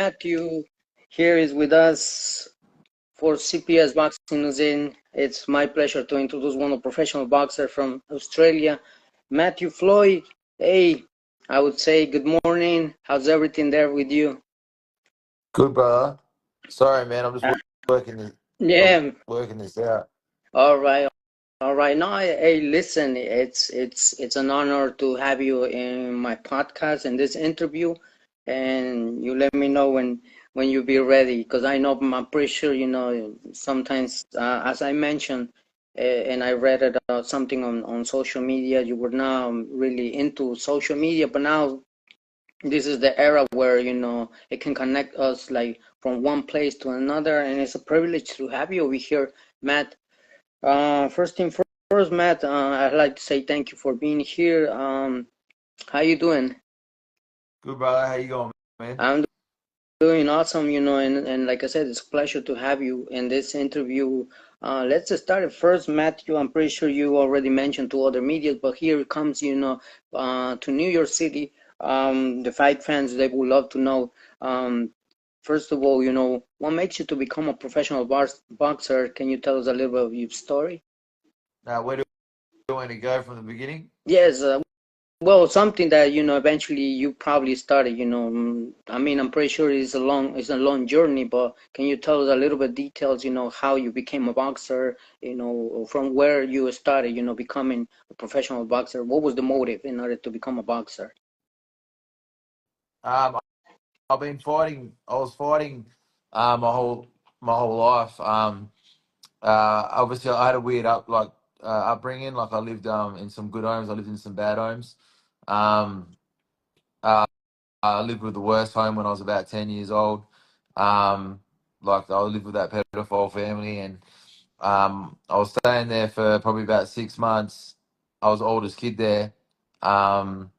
Matthew here is with us for Cpsboxingnews. It's my pleasure to introduce one of professional boxer from Australia, Matthew Floyd. Hey, I would say good morning. How's everything there with you? Good, brother. Sorry, man. I'm just working this. I'm Yeah. working this out. All right. All right. No, hey, listen, it's an honor to have you in my podcast and this interview, and you let me know when you be ready, because I know I'm pretty sure sometimes as I mentioned, and I read it something on social media, you were now really into social media, but now this is the era where it can connect us like from one place to another, and it's a privilege to have you over here, Matt. First thing first, Matt, I'd like to say thank you for being here. How you doing? Good, brother. How you going, man? I'm doing awesome, and like I said, it's a pleasure to have you in this interview. Let's just start it first, Matthew. I'm pretty sure you already mentioned to other media, but here it comes, to New York City. The fight fans, they would love to know, first of all, what makes you to become a professional boxer? Can you tell us a little bit of your story? Where do you want to go from the beginning? Yes, well, something that eventually you probably started. I mean, I'm pretty sure it's a long journey, but can you tell us a little bit details? How you became a boxer. From where you started. Becoming a professional boxer. What was the motive in order to become a boxer? Um, I've been fighting. I was fighting my whole life. Obviously, I had a weird upbringing. Like I lived in some good homes. I lived in some bad homes. Um, uh, I lived with the worst home when I was about 10 years old. Like I lived with that pedophile family, and I was staying there for probably about 6 months. I was the oldest kid there. Um,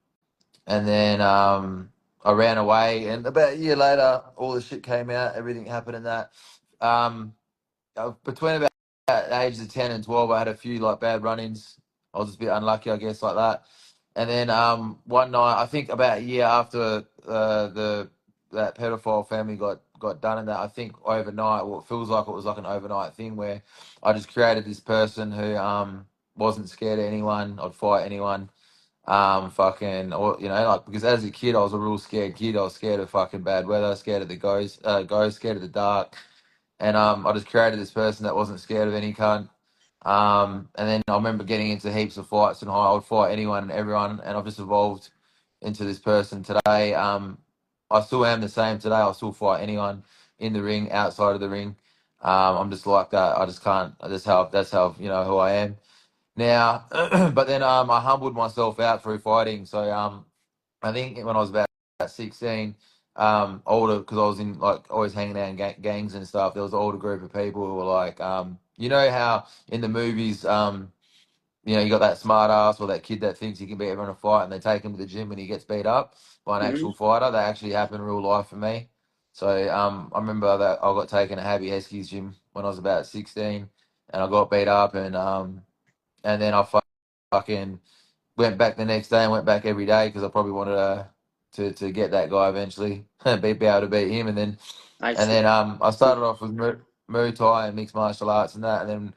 and then I ran away, and about a year later, all the shit came out. Everything happened in that. Um, Between about the ages of 10 and 12, I had a few like bad run-ins. I was just a bit unlucky, I guess, like that. And then one night, I think about a year after the that pedophile family got done, and that I think overnight, what feels like it was like an overnight thing where I just created this person who wasn't scared of anyone. I'd fight anyone. Fucking, or like, because as a kid, I was a real scared kid. I was scared of fucking bad weather, scared of the ghosts, scared of the dark, and I just created this person that wasn't scared of any cunt. And then I remember getting into heaps of fights, and I would fight anyone and everyone, and I've just evolved into this person today. I still am the same today. I still fight anyone in the ring, outside of the ring. I'm just like that. I just can't. That's how who I am now. But then I humbled myself out through fighting. So I think when I was about 16, older, because I was in like always hanging out in gangs and stuff. There was an older group of people who were like, how in the movies, you got that smart ass or that kid that thinks he can beat everyone in a fight, and they take him to the gym and he gets beat up by an Hmm. actual fighter. That actually happened in real life for me. So I remember that I got taken to Habby Heskey's gym when I was about 16, and I got beat up, and then I fucking went back the next day and went back every day because I probably wanted to get that guy eventually, be able to beat him, and then I and see. then I started off with Muay Thai and mixed martial arts and that, and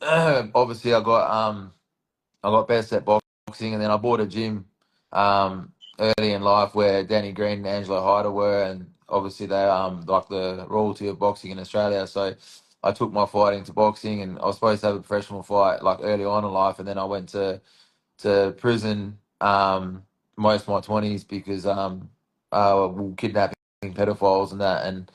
then obviously I got best at boxing, and then I bought a gym early in life where Danny Green and Angelo Hyder were, and obviously they like the royalty of boxing in Australia. So I took my fighting to boxing, and I was supposed to have a professional fight like early on in life, and then I went to prison most of my 20s because kidnapping pedophiles and that, and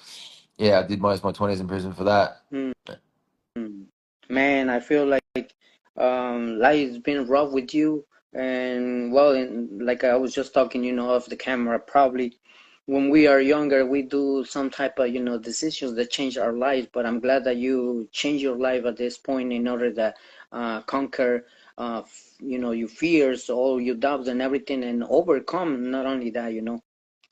yeah, I did most of my 20s in prison for that. Hmm. Man, I feel like life's been rough with you, and well, like I was just talking, off the camera, probably when we are younger, we do some type of, decisions that change our lives. But I'm glad that you change your life at this point in order to conquer, your fears, all your doubts, and everything, and overcome. Not only that,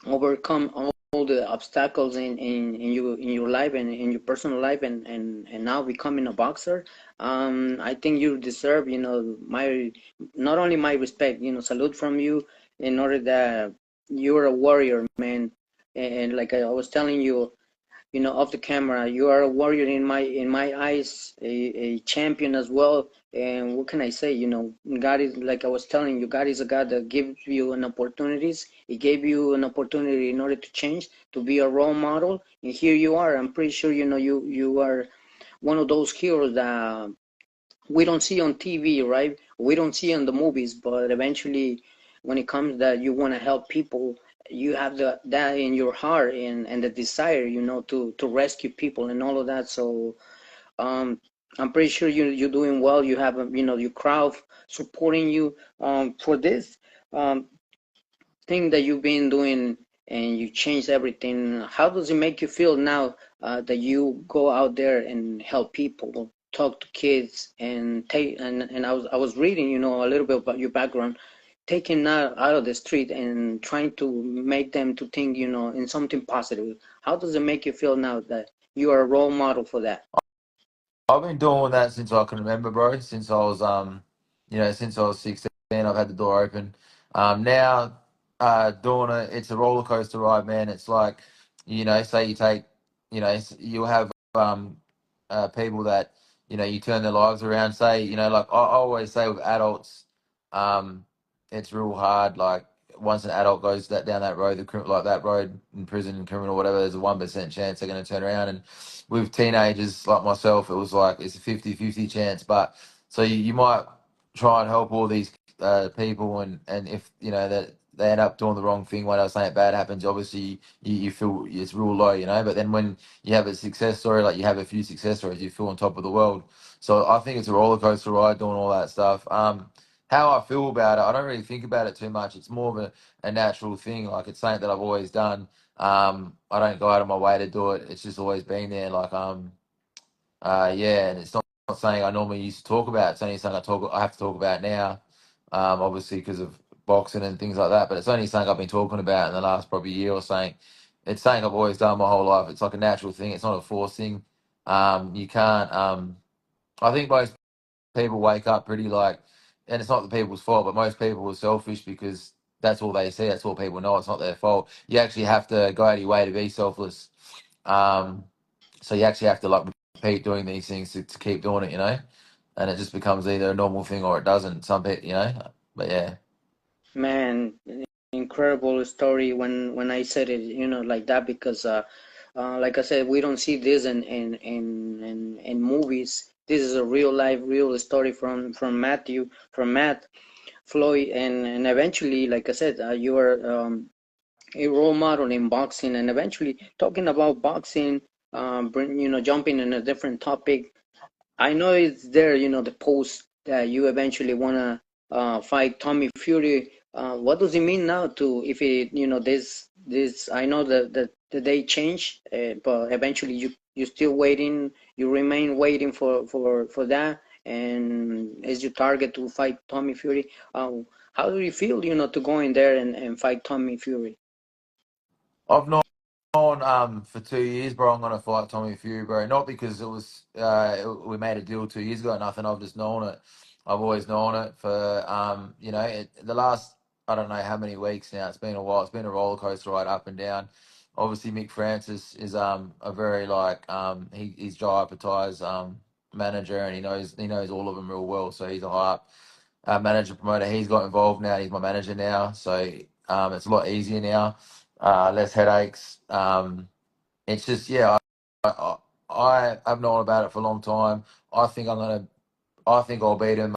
overcome all the obstacles in your life and in your personal life, and now becoming a boxer. I think you deserve my, not only my respect, salute from you, in order that you're a warrior, man. and like I was telling you, off the camera, you are a warrior in my eyes, a champion as well. And what can I say? God is, like I was telling you, God is a God that gives you an opportunities. He gave you an opportunity in order to change, to be a role model, and here you are. I'm pretty sure you are one of those heroes that we don't see on TV, right? We don't see on the movies, but eventually, when it comes that you want to help people, you have that in your heart and the desire, to rescue people and all of that. So, um, I'm pretty sure you're doing well. You have, your crowd supporting you, for this. Um, thing that you've been doing and you changed everything. How does it make you feel now, that you go out there and help people, talk to kids, and take and I was reading, a little bit about your background, taking out of the street and trying to make them to think, in something positive. How does it make you feel now that you are a role model for that? I've been doing that since I can remember, bro. Since I was since I was 16, I've had the door open. Now, doing it, it's a roller coaster ride, man. It's like, say you take, you have people that, you turn their lives around. Say, like I always say with adults, um, it's real hard. Like once an adult goes down that road, like that road in prison and criminal, whatever, there's a 1% chance they're going to turn around. And with teenagers like myself, it was like it's a 50-50 chance. But so you might try and help all these people, and if that they end up doing the wrong thing, when I was saying bad happens, obviously you feel it's real low, But then when you have a success story, like you have a few success stories, you feel on top of the world. So I think it's a roller coaster ride doing all that stuff. How I feel about it, I don't really think about it too much. It's more of a natural thing. Like it's something that I've always done. I don't go out of my way to do it. It's just always been there. Like yeah, and it's not something I normally used to talk about. It's only something I have to talk about now, obviously because of boxing and things like that. But it's only something I've been talking about in the last probably year or something. It's something I've always done my whole life. It's like a natural thing. It's not a forced thing. You can't. I think most people wake up pretty like, and it's not the people's fault, but most people are selfish because that's all they see. That's all people know. It's not their fault. You actually have to go out of your way to be selfless. Um, so you actually have to like repeat doing these things to keep doing it, and it just becomes either a normal thing or it doesn't. Some people, but yeah. Man, incredible story when I said it, like that, because like I said, we don't see this in movies. This is a real life, real story from Matt, Floyd, and eventually, like I said, you are, a role model in boxing, and eventually talking about boxing, jumping in a different topic. I know it's there, the post that you eventually wanna fight TommyFury. What does it mean now to, if it, this? I know that the day change, but eventually you still waiting. You remain waiting for that, and is your target to fight TommyFury? How do you feel, to go in there and fight TommyFury? I've known for 2 years, bro. I'm gonna fight TommyFury, bro. Not because it was we made a deal 2 years ago. Nothing. I've just known it. I've always known it for the last I don't know how many weeks now. It's been a while. It's been a roller coaster ride up and down. Obviously, Mick Francis is a very he's Jai Apatai's manager, and he knows all of them real well. So he's a hype manager promoter. He's got involved now. He's my manager now. So it's a lot easier now. Less headaches. It's just I, I've known about it for a long time. I think I'm gonna. I think I'll beat him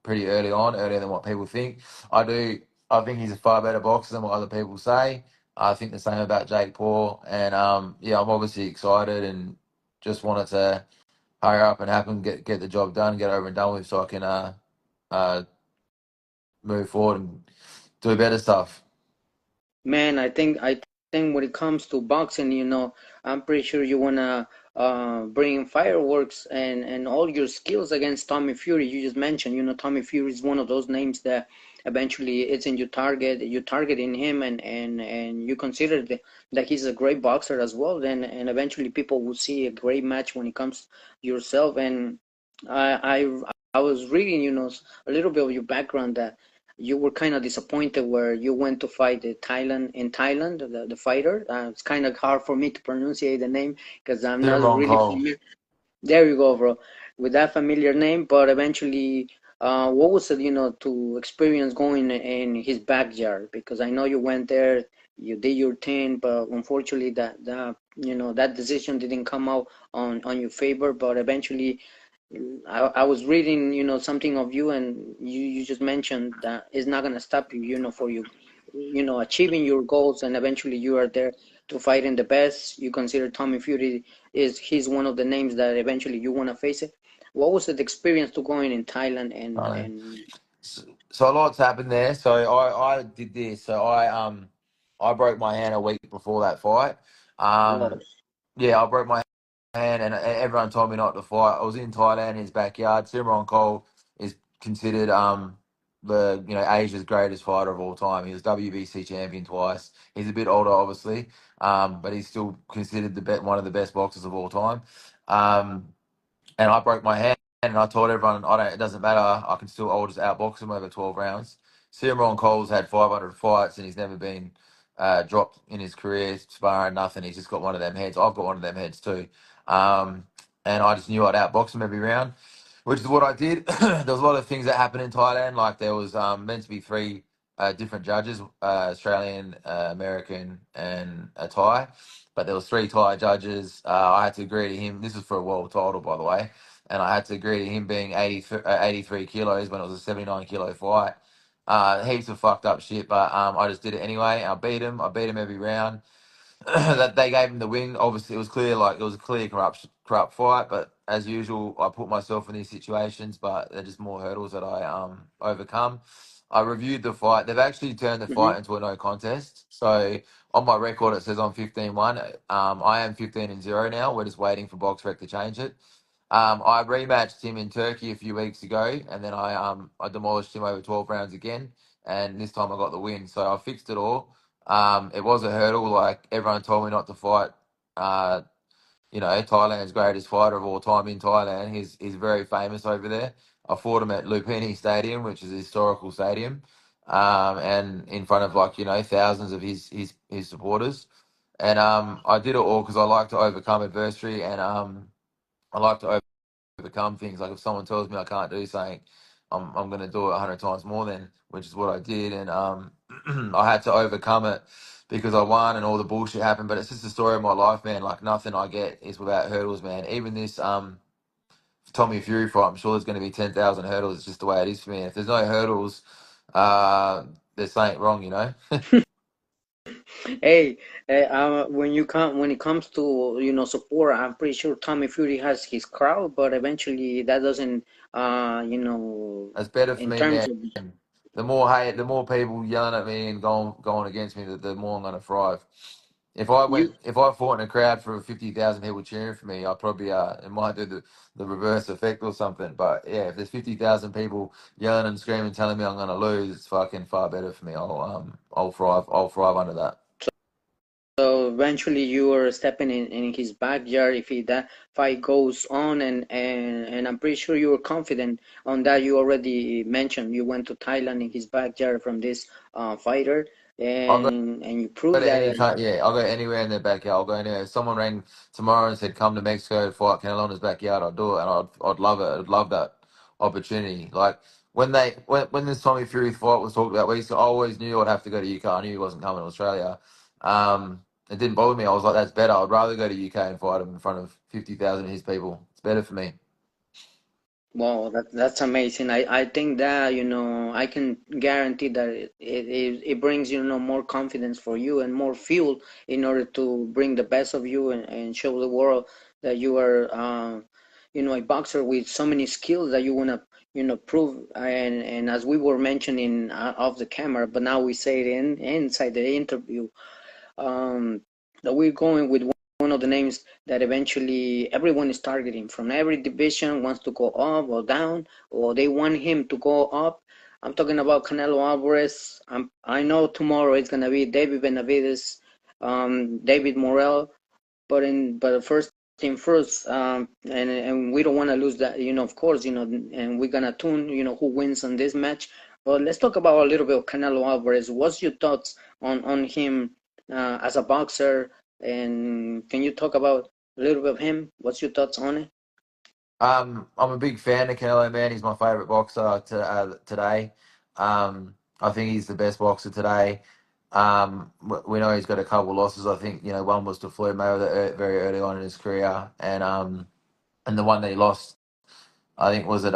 pretty early on, earlier than what people think. I do. I think he's a far better boxer than what other people say. I think the same about Jake Paul, and yeah, I'm obviously excited and just wanted to hurry up and happen, get the job done, get over and done with, so I can uh move forward and do better stuff. Man, I think when it comes to boxing, I'm pretty sure you wanna bring fireworks and all your skills against Tommy Fury. You just mentioned, Tommy Fury is one of those names that eventually it's in your target. You're targeting him, and you consider that he's a great boxer as well. And eventually people will see a great match when it comes yourself. And I I I was reading, a little bit of your background, that you were kind of disappointed where you went to fight in Thailand, the fighter. It's kind of hard for me to pronunciate the name because I'm not Cimarron really Cole. familiar. There you go, bro. With that familiar name, but eventually, what was it, to experience going in his backyard? Because I know you went there, you did your thing, but unfortunately, that decision didn't come out on your favor. But eventually, I was reading, something of you, and you just mentioned that it's not gonna stop you, for you, achieving your goals, and eventually you are there to fight in the best. You consider TommyFury he's one of the names that eventually you want to face it. What was the experience to going in Thailand and No. and So a lot's happened there. So I did this. So I broke my hand a week before that fight. well, Yeah, I broke my hand, and everyone told me not to fight. I was in Thailand in his backyard. Simron Cole is considered the Asia's greatest fighter of all time. He was WBC champion twice. He's a bit older, obviously, but he's still considered one of the best boxers of all time. Um, and I broke my hand, and I told everyone, I don't. It doesn't matter. I can still. I'll just outbox him over 12 rounds. Simron Cole's had 500 fights, and he's never been dropped in his career, sparring nothing. He's just got one of them heads. I've got one of them heads too, um, and I just knew I'd outbox him every round, which is what I did. There was a lot of things that happened in Thailand. Like there was meant to be three different judges, Australian, American, and a Thai. But there was three Thai judges. I had to agree to him. This was for a world title, by the way, and I had to agree to him being 83 kilos when it was a 79 kilo fight. Heaps of fucked up shit, but I just did it anyway. I beat him. I beat him every round. That they gave him the win. Obviously, it was clear, like it was a clear corrupt fight. But as usual, I put myself in these situations, but they're just more hurdles that I overcome. I reviewed the fight. They've actually turned the hmm fight into a no contest. So on my record, it says I'm 15-1. I am 15-0 now. We're just waiting for BoxRec to change it. I rematched him in Turkey a few weeks ago, and then I demolished him over 12 rounds again, and this time I got the win. So I fixed it all. It was a hurdle. Like everyone told me not to fight. Uh, Thailand's greatest fighter of all time in Thailand. He's very famous over there. I fought him at Lumpini Stadium, which is a historical stadium, and in front of thousands of his supporters. And I did it all because I like to overcome adversity, and I like to overcome things. Like if someone tells me I can't do something, I'm going to do it 100 times more than, which is what I did. And I had to overcome it because I won and all the bullshit happened. But it's just the story of my life, man. Like nothing I get is without hurdles, man. Even this Tommy Fury fight, I'm sure there's going to be 10,000 hurdles. It's just the way it is for me. And if there's no hurdles, there's something wrong, you know. hey, when it comes to support, I'm pretty sure Tommy Fury has his crowd, but eventually that doesn't It's better for in me, terms man. of The more people yelling at me and going against me, the more I'm going to thrive. you. If I fought in a crowd for 50,000 people cheering for me, I probably it might do the reverse effect or something. But yeah, if there's 50,000 people yelling and screaming, telling me I'm going to lose, it's fucking far better for me. I'll thrive. I'll thrive under that. So eventually you are stepping in his backyard if that fight goes on, and I'm pretty sure you were confident on that. You already mentioned you went to Thailand in his backyard from this fighter, I'll go and you proved to that. any time. Yeah, I'll go anywhere in their backyard. I'll go anywhere. If someone rang tomorrow and said, "Come to Mexico to fight Canelo in his backyard," I'd do it, and I'd love it. I'd love that opportunity. Like when this Tommy Fury fight was talked about, I always knew I'd have to go to UK. I knew he wasn't coming to Australia. It didn't bother me. I was like, that's better. I'd rather go to UK and fight him in front of 50,000 of his people. It's better for me. Wow, that's amazing. I think that, I can guarantee that it brings, more confidence for you and more fuel in order to bring the best of you and show the world that you are, a boxer with so many skills that you want to, prove. And as we were mentioning off the camera, but now we say it inside the interview, um, that we're going with one of the names that eventually everyone is targeting from every division wants to go up or down, or they want him to go up. I'm talking about Canelo Alvarez. I know tomorrow it's gonna be David Benavides, David Morrell, but first thing first, and we don't want to lose that, of course, and we're gonna tune, who wins on this match. Well, let's talk about a little bit of Canelo Alvarez. What's your thoughts on him as a boxer? And can you talk about a little bit of him? What's your thoughts on it? I'm a big fan of Canelo, man. He's my favorite boxer today. I think he's the best boxer today. We know he's got a couple losses. I think one was to Floyd Mayweather very early on in his career, and the one that he lost, I think was it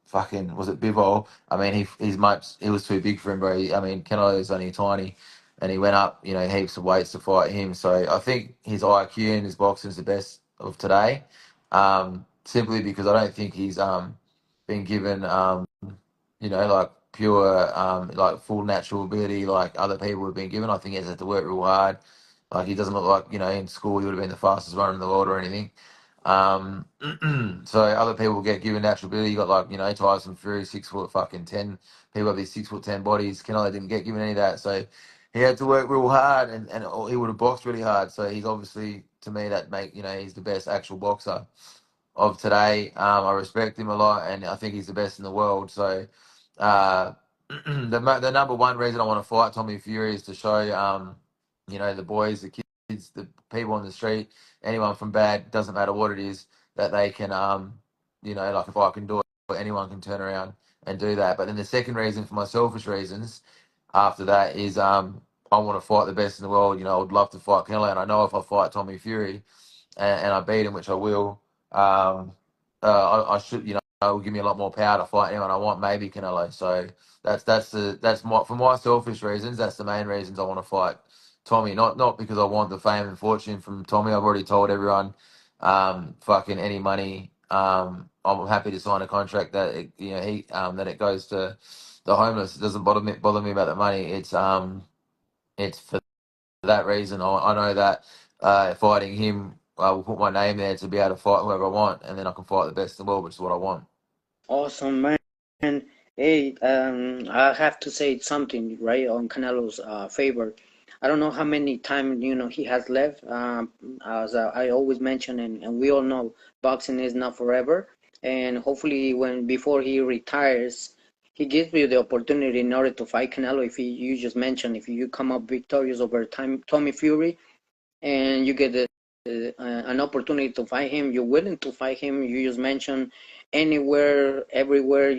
fucking was it Bivol? I mean he was too big for him, bro. I mean Canelo's only tiny, and he went up heaps of weights to fight him. So I think his IQ and his boxing is the best of today. Simply because I don't think he's been given like pure like full natural ability like other people have been given. I think he has had to work real hard. Like he doesn't look like in school he would have been the fastest runner in the world or anything. Um, so other people get given natural ability. You got like Tyson Fury, 6 foot fucking 10. People have these 6'10" bodies. Canelo didn't get given any of that, so he had to work real hard, and he would have boxed really hard. So he's obviously to me that make he's the best actual boxer of today. I respect him a lot, and I think he's the best in the world. So uh, the number one reason I want to fight Tommy Fury is to show the boys, the kids, the people on the street, anyone from bad, doesn't matter what it is, that they can like if I can do it, anyone can turn around and do that. But then the second reason, for my selfish reasons, after that is I want to fight the best in the world. I would love to fight Canelo, and I know if I fight Tommy Fury and I beat him, which I will, um, I should, it will give me a lot more power to fight anyone I want, maybe Canelo. So that's my for my selfish reasons. That's the main reasons I want to fight Tommy. Not because I want the fame and fortune from Tommy. I've already told everyone, fucking any money. I'm happy to sign a contract that that it goes to the homeless. It doesn't bother me about the money. It's for that reason. I know that fighting him, I will put my name there to be able to fight whoever I want, and then I can fight the best in the world, which is what I want. Awesome, man. Hey, I have to say something right on Canelo's favor. I don't know how many time he has left. As I always mention, and we all know, boxing is not forever. And hopefully, when before he retires, he gives you the opportunity in order to fight Canelo. If you just mentioned, if you come up victorious over Tommy Fury, and you get an opportunity to fight him, you're willing to fight him. You just mentioned anywhere, everywhere.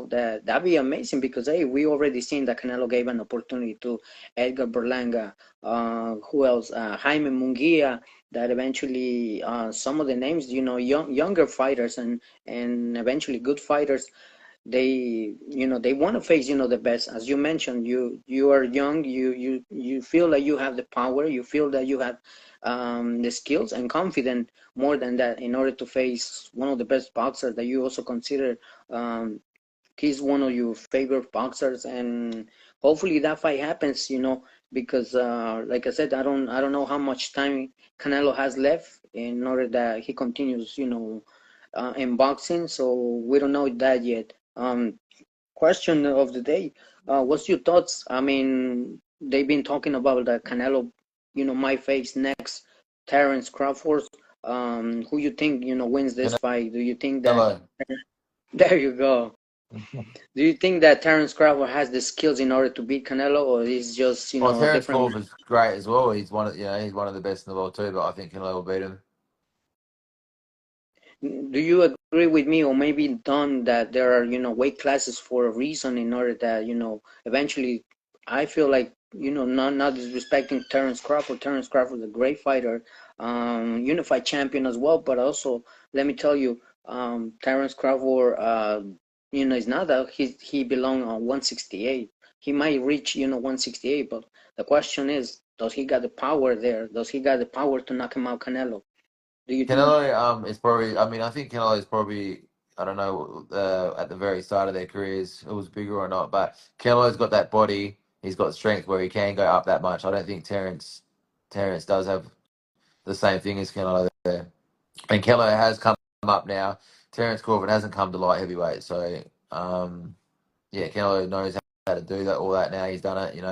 That'd be amazing because hey, we already seen that Canelo gave an opportunity to Edgar Berlanga. Who else? Jaime Munguia. That eventually, some of the names, younger fighters and eventually good fighters, they want to face the best. As you mentioned, you are young, you feel like you have the power, you feel that you have the skills and confident more than that in order to face one of the best boxers that you also consider um, he's one of your favorite boxers. And hopefully that fight happens, because like I said, I don't know how much time Canelo has left in order that he continues, in boxing. So we don't know that yet. Question of the day. What's your thoughts? I mean, they've been talking about that Canelo, might face next Terence Crawford. Who you think, wins this fight? Do you think that Canelo. there you go. Do you think that Terence Crawford has the skills in order to beat Canelo, or is just, Well, a Terence different? Crawford's great as well. He's one of the best in the world too. But I think Canelo will beat him. Do you agree with me, or maybe Don, that there are, weight classes for a reason in order that, eventually, I feel like, not disrespecting Terence Crawford. Terence Crawford is a great fighter, unified champion as well. But also, let me tell you, Terence Crawford, is not that he belong on 168. He might reach, 168, but the question is, does he got the power there? Does he got the power to knock him out, Canelo? Do you think? Canelo is probably. I mean, I think Canelo is probably. I don't know. At the very start of their careers, it was bigger or not, but Canelo's got that body. He's got strength where he can go up that much. I don't think Terence does have the same thing as Canelo there. And Canelo has come up now. Terence Crawford hasn't come to light heavyweight, so yeah, Canelo knows how to do that. All that now, he's done it.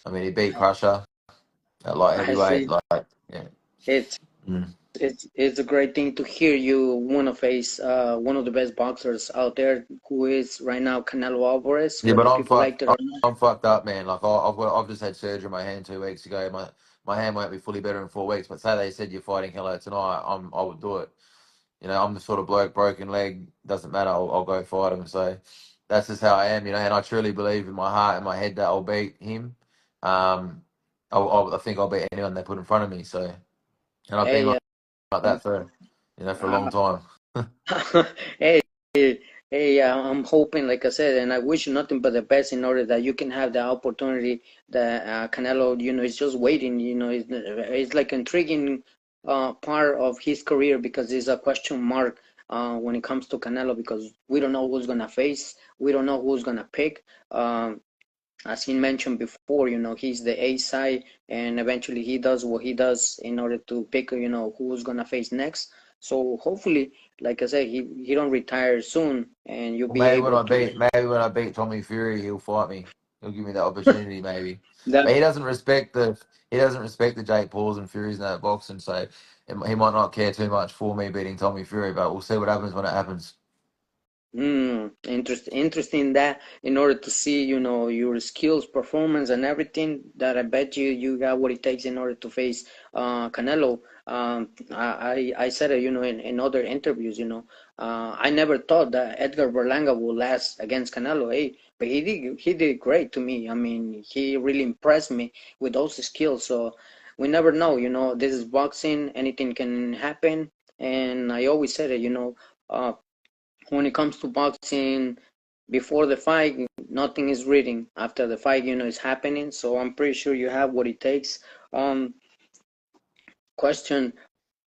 I mean, he beat Crusher at light I heavyweight. see. Like, yeah. It's Mm. it's a great thing to hear you want to face one of the best boxers out there, who is right now Canelo Alvarez, Yeah, but whether people liked it or not. I'm fucked up, man. Like I've just had surgery on my hand 2 weeks ago. My hand won't be fully better in 4 weeks. But say they said you're fighting Hello tonight, I would do it. You know, I'm the sort of bloke, broken leg, doesn't matter. I'll go fight him. So that's just how I am, you know. And I truly believe in my heart and my head that I'll beat him. Um, I think I'll beat anyone they put in front of me. So, and I've been Hey, like that for, you know, for a long uh, time. hey, hey, I'm hoping, like I said, and I wish you nothing but the best in order that you can have the opportunity that Canelo, is just waiting. It's like intriguing part of his career, because there's a question mark when it comes to Canelo, because we don't know who's gonna face, we don't know who's gonna pick. As he mentioned before, he's the A side, and eventually he does what he does in order to pick, who's gonna face next. So hopefully, like I said, he don't retire soon, and you'll Well, be able to. maybe when I beat Tommy Fury, he'll fight me. He'll give me that opportunity, maybe. That But he doesn't respect the Jake Pauls and Furies in that boxing, so he might not care too much for me beating Tommy Fury. But we'll see what happens when it happens. Interesting that in order to see, your skills, performance, and everything, that I bet you got what it takes in order to face Canelo. I said it, in other interviews, I never thought that Edgar Berlanga would last against Canelo, but he did great to me. I mean, he really impressed me with those skills. So we never know, this is boxing, anything can happen, and I always said it, when it comes to boxing, before the fight, nothing is written. After the fight, is happening. So I'm pretty sure you have what it takes. Um, question.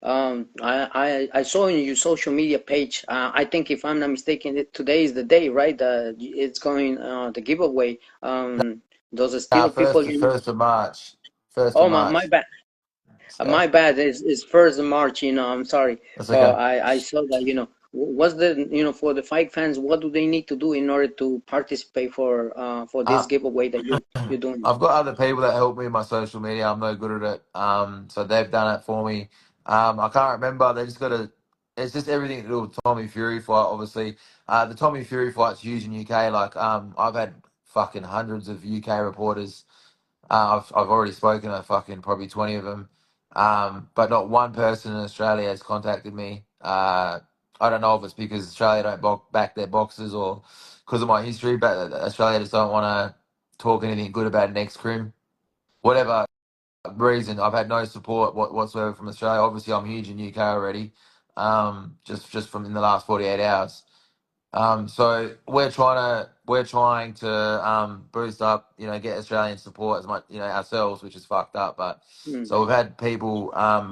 I saw in your social media page. I think, if I'm not mistaken, today is the day, right? It's going the giveaway. Those are still people, First of March, first of Oh, my March. bad. So My bad. Is first of March. I'm sorry, that's but okay. I saw that. What's the for the fight fans? What do they need to do in order to participate for this Uh, giveaway that you're doing? I've got other people that help me with my social media. I'm no good at it. So they've done it for me. I can't remember. They just got to. It's just everything to do with Tommy Fury fight. Obviously, the Tommy Fury fight's huge in UK. Like, I've had fucking hundreds of UK reporters. I've already spoken to fucking probably 20 of them. But not one person in Australia has contacted me. I don't know if it's because Australia don't back their boxers or because of my history, but Australia just don't want to talk anything good about an ex-crim. Whatever reason, I've had no support whatsoever from Australia. Obviously, I'm huge in UK already, just from in the last 48 hours. So we're trying to boost up, get Australian support as much, ourselves, which is fucked up. But Mm, so we've had people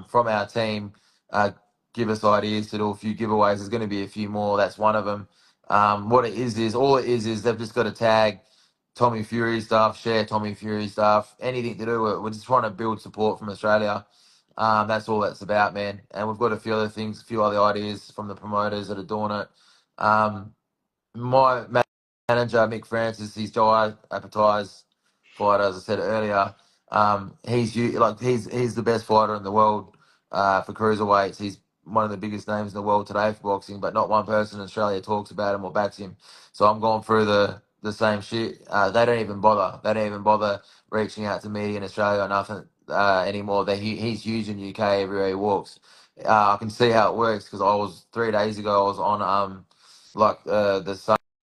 from our team uh, give us ideas to do a few giveaways. There's going to be a few more. That's one of them. What it is all it is they've just got to tag Tommy Fury stuff, share Tommy Fury stuff, anything to do with it. We're just trying to build support from Australia. That's all that's about, man. And we've got a few other things, a few other ideas from the promoters that are doing it. Um, my manager, Mick Francis, he's Jai Apatai's fighter, as I said earlier. He's the best fighter in the world for cruiserweights. He's one of the biggest names in the world today for boxing, but not one person in Australia talks about him or backs him. So I'm going through the same shit. They don't even bother. They don't even bother reaching out to me in Australia or nothing anymore. He's huge in UK everywhere he walks. I can see how it works because I was 3 days ago. I was on the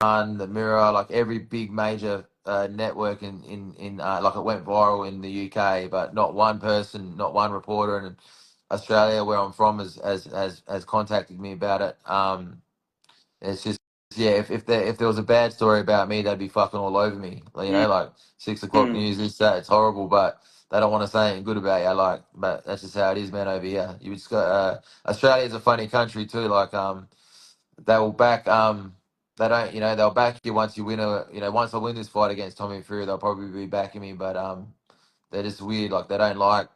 Sun, the Mirror, like every big major network in like it went viral in the UK, but not one person, not one reporter in Australia where I'm from has contacted me about it. It's just yeah, if there was a bad story about me, they'd be fucking all over me. mm, Like 6 o'clock mm, news, this that. It's horrible, but they don't want to say anything good about you. Like, but that's just how it is, man. Over here, you just got Australia's a funny country too. Like they will back they don't they'll back you once you win once I win this fight against Tommy Fury, they'll probably be backing me, but they're just weird. Like they don't like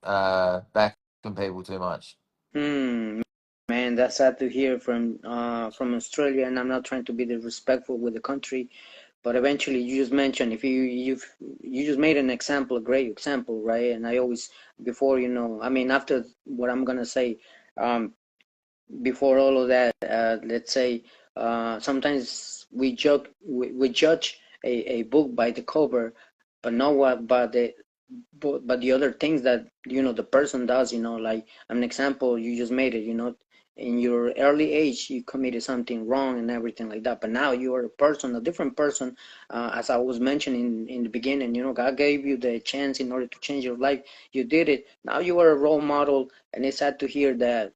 backing people too much. mm. Man, that's sad to hear from Australia, and I'm not trying to be disrespectful with the country, but eventually, you just mentioned, if you just made an example, a great example, right? And I always, before, I mean, after what I'm gonna say. Um, Before all of that, let's say sometimes we judge a book by the cover, but not what but the other things that the person does. Like an example you just made it. In your early age you committed something wrong and everything like that, but now you are a different person. As I was mentioning in the beginning, God gave you the chance in order to change your life. You did it. Now you are a role model, and it's sad to hear that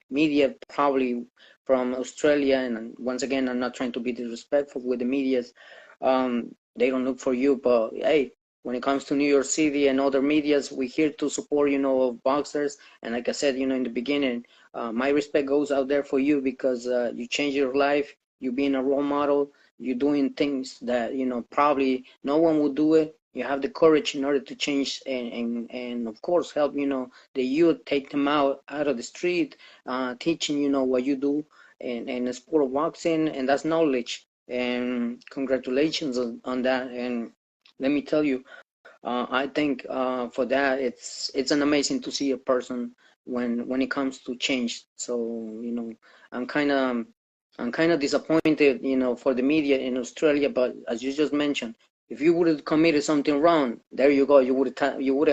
media probably from Australia, and once again, I'm not trying to be disrespectful with the medias. They don't look for you, but hey, when it comes to New York City and other medias, we're here to support, boxers. And like I said, in the beginning, my respect goes out there for you because you change your life. You being a role model. You're doing things that probably no one would do it. You have the courage in order to change and of course help the youth, take them out of the street, teaching what you do in the sport of boxing, and that's knowledge. And congratulations on that. And let me tell you, I think for that it's an amazing to see a person when it comes to change. So I'm kind of I'm kind of disappointed, for the media in Australia. But as you just mentioned, if you would have committed something wrong, there you go. You would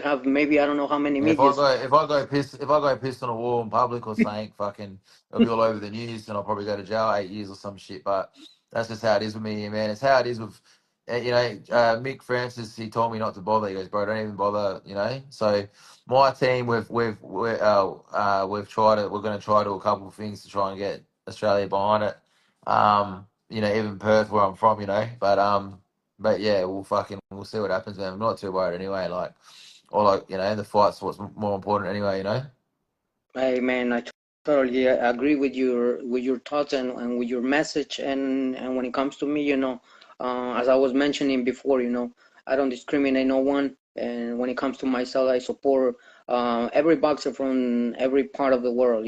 have maybe I don't know how many Yeah, medias. if I go pissed on a wall in public or something, fucking, it'll be all over the news, and I'll probably go to jail 8 years or some shit. But that's just how it is with me, man. It's how it is with, Mick Francis. He told me not to bother. He goes, bro, don't even bother. So my team, we've tried it. We're going to try to do a couple of things to try and get Australia behind it. Even Perth, where I'm from, but yeah, we'll see what happens, man. I'm not too worried anyway. Like. Or the fight's what's more important anyway. Hey man, I totally agree with your thoughts and with your message. And when it comes to me, as I was mentioning before, I don't discriminate no one. And when it comes to myself, I support every boxer from every part of the world.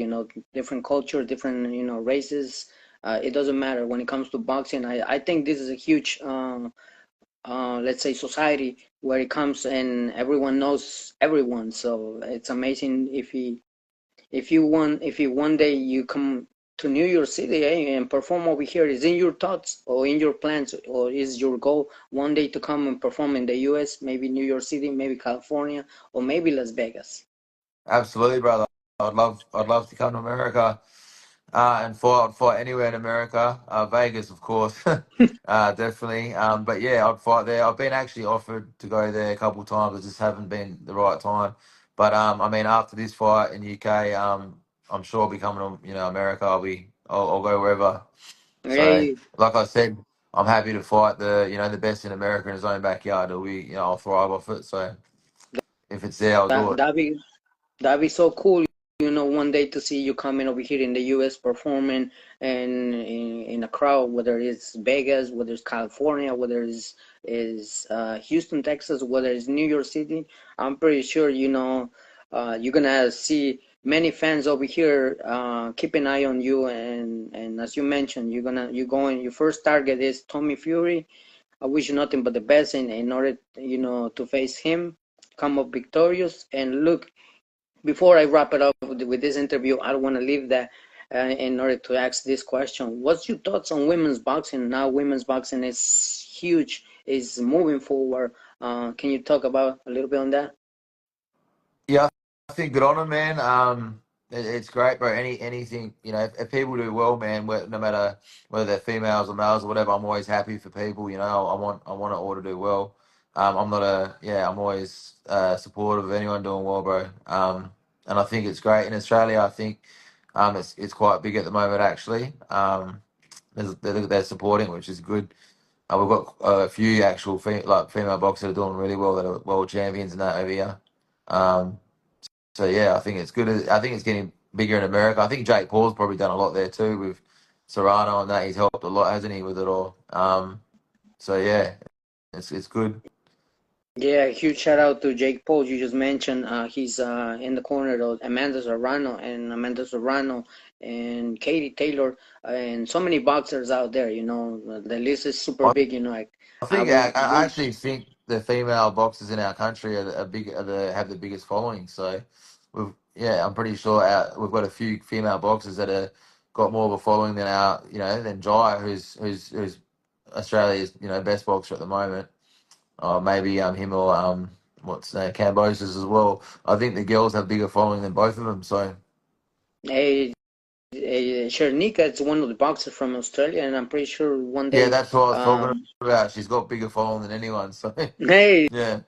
Different culture, different races. It doesn't matter when it comes to boxing. I think this is a huge let's say society where it comes and everyone knows everyone. So it's amazing if you one day you come to New York City, and perform over here. Is in your thoughts or in your plans, or is your goal one day to come and perform in the US, maybe New York City, maybe California, or maybe Las Vegas? Absolutely, brother. I'd love to come to America, and fight anywhere in America. Vegas, of course, definitely. But yeah, I'd fight there. I've been actually offered to go there a couple of times. It just haven't been the right time. But I mean, after this fight in UK, I'm sure I'll be coming to America. I'll go wherever. So, Hey, like I said, I'm happy to fight the best in America in his own backyard. I'll thrive off it. So if it's there, I'll do that it. that be that'd be so cool, one day to see you coming over here in the US performing and in a crowd, whether it's Vegas, whether it's California, whether it's Houston, Texas, whether it's New York City. I'm pretty sure, you're gonna see many fans over here keep an eye on you. And as you mentioned, your first target is TommyFury. I wish you nothing but the best in order, to face him, come up victorious. And look, before I wrap it up with this interview, I don't want to leave that in order to ask this question. What's your thoughts on women's boxing? Now, women's boxing is huge, is moving forward. Can you talk about a little bit on that? Yeah, I think good on him, man. It's great, bro. Anything, if people do well, man, no matter whether they're females or males or whatever, I'm always happy for people. I want it all to do well. I'm always supportive of anyone doing well, bro. And I think it's great in Australia. I think it's quite big at the moment, actually. They're supporting, which is good. We've got a few actual female boxers that are doing really well, that are world champions and that over here. Um, so yeah, I think it's good. I think it's getting bigger in America. I think Jake Paul's probably done a lot there too with Serrano and that. He's helped a lot, hasn't he, with it all? So yeah, it's good. Yeah, huge shout out to Jake Paul. You just mentioned he's in the corner of Amanda Serrano and Katie Taylor and so many boxers out there. The list is super I, big. I I think was I actually think the female boxers in our country are big, have the biggest following. So yeah, I'm pretty sure we've got a few female boxers that are got more of a following than our, than Jai, who's Australia's, best boxer at the moment. Maybe him or what's Cambosis as well. I think the girls have bigger following than both of them. So Hey, Shernika is one of the boxers from Australia, and I'm pretty sure one yeah, day, that's what I was talking um, about. She's got bigger following than anyone. So hey, yeah,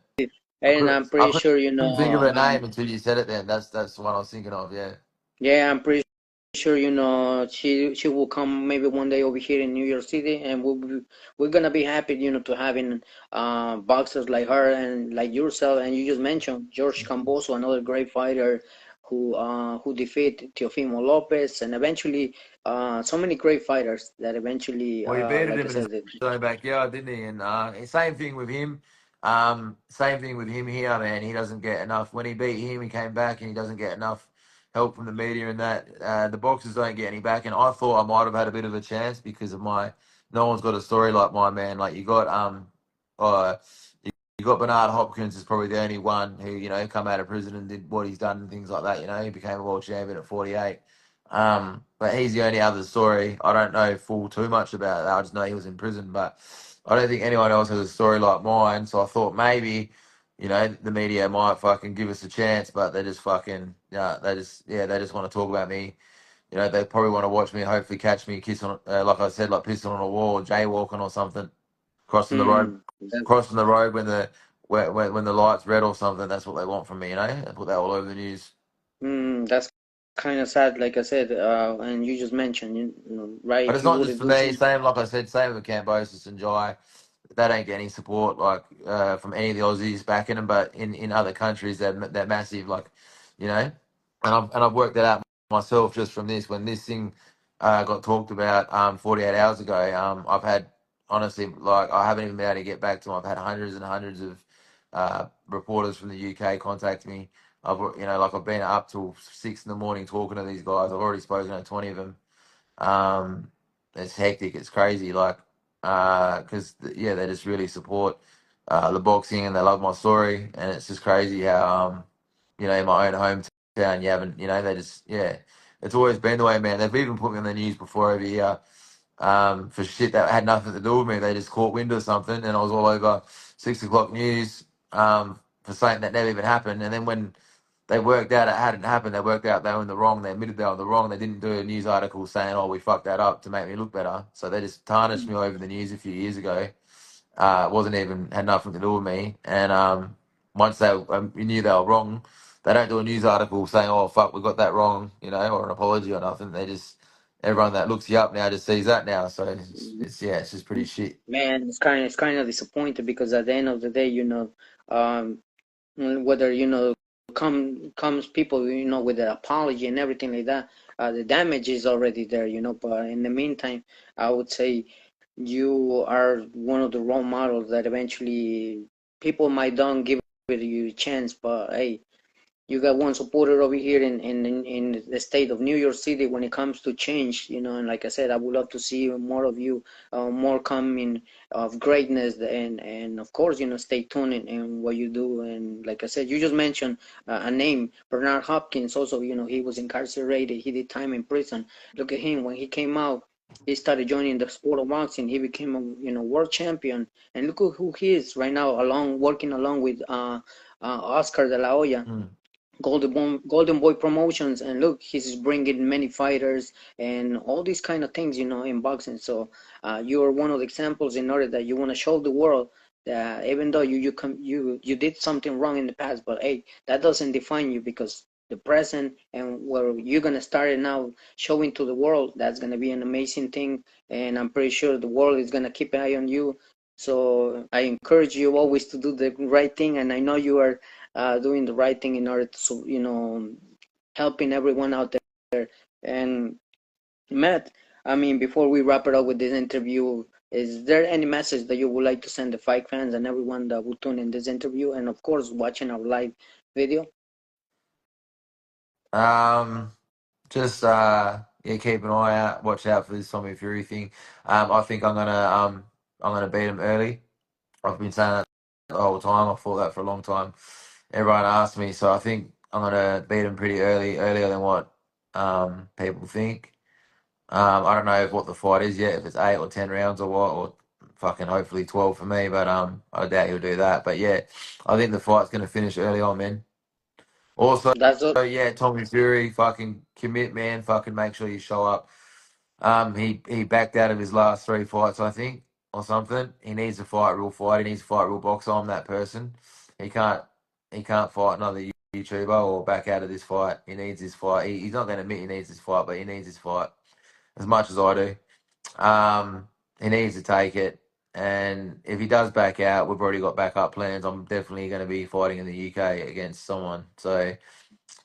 and I'm I pretty sure couldn't think of her name until you said it. Then that's the one I was thinking of. Yeah. yeah, I'm pretty sure she will come maybe one day over here in New York City, and we're gonna be happy to having boxers like her and like yourself, and you just mentioned George Camboso, another great fighter who defeated Teofimo Lopez, and eventually so many great fighters that eventually Well, he beat like I him in his said. own backyard, didn't he? And same thing with him. Same thing with him here, man. He doesn't get enough. When he beat him, he came back and he doesn't get enough help from the media and that. The boxers don't get any back. And I thought I might have had a bit of a chance because of my. No one's got a story like mine, man. Like uh, you got Bernard Hopkins is probably the only one who come out of prison and did what he's done and things like that. He became a world champion at 48. But he's the only other story. I don't know full too much about that. I just know he was in prison, but I don't think anyone else has a story like mine. So I thought maybe, the media might fucking give us a chance, but they just fucking, yeah, they just want to talk about me. They probably want to watch me, hopefully catch me kissing, like I said, like pissing on a wall, jaywalking or something, crossing the road, Mm, that, crossing the road when the light's red or something. That's what they want from me. They put that all over the news. that's kind of sad, like I said, and you just mentioned, right? But If it's you not would just have for do me. something. Same, like I said, same with Cambosis and Jai. They don't get any support like from any of the Aussies backing them. But in other countries, they're massive. Like, and I've worked that out myself just from this. When this thing got talked about 48 hours ago, I've had honestly like I haven't even been able to get back to them. I've had hundreds and hundreds of reporters from the UK contact me. Like I've been up till 6 in the morning talking to these guys. I've already spoken to 20 of them. um, it's hectic. It's crazy. Like, because yeah, they just really support the boxing and they love my story. And it's just crazy how in my own hometown, you haven't, they just yeah, it's always been the way, man. They've even put me on the news before over here for shit that had nothing to do with me. They just caught wind or something, and I was all over 6 o'clock news for something that never even happened. And then when they worked out it hadn't happened, they worked out they were in the wrong. They admitted they were in the wrong. They didn't do a news article saying, "Oh, we fucked that up" to make me look better. So they just tarnished me over the news a few years ago. It wasn't even had nothing to do with me. And once they we knew they were wrong, they don't do a news article saying, "Oh fuck, we got that wrong," or an apology or nothing. They just everyone that looks you up now just sees that now. So it's just pretty shit. Man, it's kind of disappointed because at the end of the day, um, whether comes people with an apology and everything like that, the damage is already there. But in the meantime, I would say you are one of the role models that eventually people might don't give you a chance, but hey, you got one supporter over here in the state of New York City when it comes to change, and like I said, I would love to see more of you, more coming of greatness, and of course, stay tuned in what you do. And like I said, you just mentioned a name, Bernard Hopkins. Also, he was incarcerated. He did time in prison. Look at him when he came out. He started joining the sport of boxing. He became a world champion, and look who he is right now, working along with Oscar De La Hoya. Mm. Golden Boy Promotions, and look, he's bringing many fighters and all these kind of things, in boxing. So you are one of the examples in order that you want to show the world that even though you did something wrong in the past, but hey, that doesn't define you because the present and where you're gonna start it now, showing to the world, that's gonna be an amazing thing, and I'm pretty sure the world is gonna keep an eye on you. So I encourage you always to do the right thing, and I know you are doing the right thing in order to, helping everyone out there. And Matt, I mean, before we wrap it up with this interview, is there any message that you would like to send the fight fans and everyone that will tune in this interview, and of course watching our live video? Um, just yeah, keep an eye out, watch out for this TommyFury thing. I think I'm gonna beat him early. I've been saying that the whole time. I thought that for a long time. Everyone asked me, so I think beat him pretty earlier than what people think. I don't know what the fight is yet, if it's 8 or 10 rounds or what, or fucking hopefully 12 for me, but I doubt he'll do that. But yeah, I think the fight's gonna finish early on, man. Also, That's what. yeah, TommyFury, fucking commit, man. Fucking make sure you show up. He backed out of his last 3 fights, I think, or something. He needs to fight real fight. He needs to fight real boxer. I'm that person. He can't fight another YouTuber or back out of this fight. He needs his fight. He's not going to admit he needs his fight, but he needs his fight as much as I do. He needs to take it. And if he does back out, we've already got backup plans. I'm definitely going to be fighting in the UK against someone. So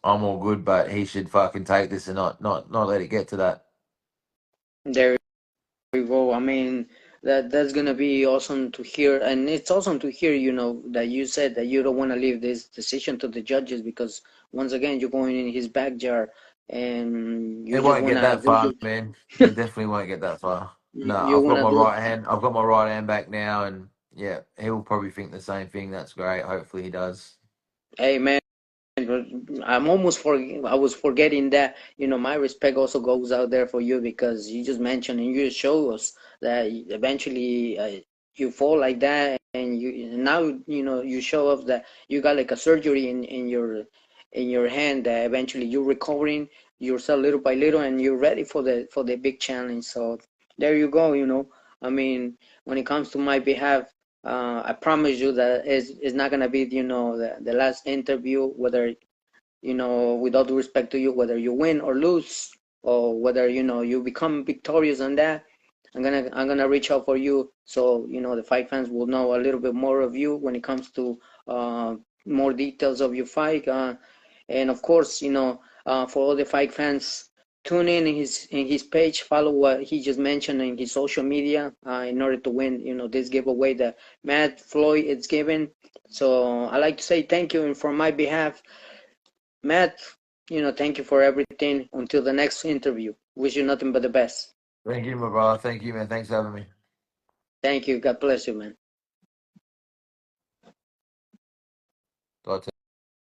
I'm all good, but he should fucking take this and not let it get to that. There we go. I mean, that's gonna be awesome to hear, and it's awesome to hear, that you said that you don't want to leave this decision to the judges, because once again you're going in his backyard and you It just won't want get to that do far, your, man. It definitely won't get that far. No, you I've want got to my do. right hand. I've got my right hand back now, and yeah, he will probably think the same thing. That's great. Hopefully, he does. Hey man, I was forgetting that, my respect also goes out there for you, because you just mentioned and you show us that eventually you fall like that, and now you show us that you got like a surgery in your hand, that eventually you're recovering yourself little by little, and you're ready for the big challenge. So there you go. I mean, when it comes to my behalf, I promise you that it's not gonna be, the last interview, whether, with all due respect to you, whether you win or lose, or whether, you become victorious on that. I'm gonna reach out for you, so the fight fans will know a little bit more of you when it comes to more details of your fight. And of course, for all the fight fans, tune in his page, follow what he just mentioned in his social media, in order to win, this giveaway that Matt Floyd is giving. So I like to say thank you, and for my behalf, Matt, thank you for everything. Until the next interview, wish you nothing but the best. Thank you, my brother. Thank you, man. Thanks for having me. Thank you. God bless you, man. God